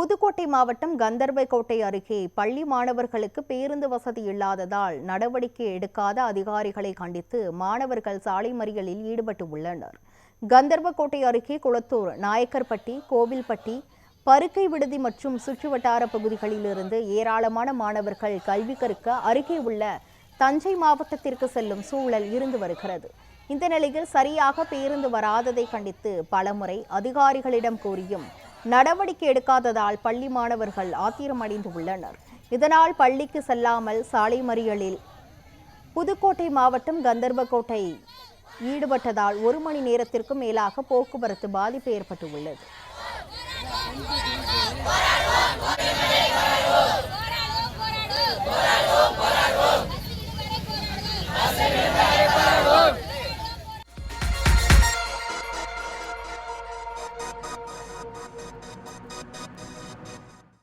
புதுக்கோட்டை மாவட்டம் கந்தர்வக்கோட்டை அருகே பள்ளி மாணவர்களுக்கு பேருந்து வசதி இல்லாததால் நடவடிக்கை எடுக்காத அதிகாரிகளை கண்டித்து மாணவர்கள் சாலை மறியலில் ஈடுபட்டு உள்ளனர். கந்தர்வக்கோட்டை அருகே குளத்தூர், நாயக்கர்பட்டி, கோவில்பட்டி, பருக்கை விடுதி மற்றும் சுற்றுவட்டார பகுதிகளிலிருந்து ஏராளமான மாணவர்கள் கல்வி கற்க அருகே உள்ள தஞ்சை மாவட்டத்திற்கு செல்லும் சூழல் இருந்து வருகிறது. இந்த நிலையில் சரியாக பேருந்து வராததை கண்டித்து பலமுறை அதிகாரிகளிடம் கூறியும் நடவடிக்கை எடுக்காததால் பள்ளி மாணவர்கள் ஆத்திரமடைந்து உள்ளனர். இதனால் பள்ளிக்கு செல்லாமல் சாலை மறியலில் புதுக்கோட்டை மாவட்டம் கந்தர்வக்கோட்டை ஈடுபட்டதால் 1 மணி நேரத்திற்கும் மேலாக போக்குவரத்து பாதிப்பு ஏற்பட்டுள்ளது.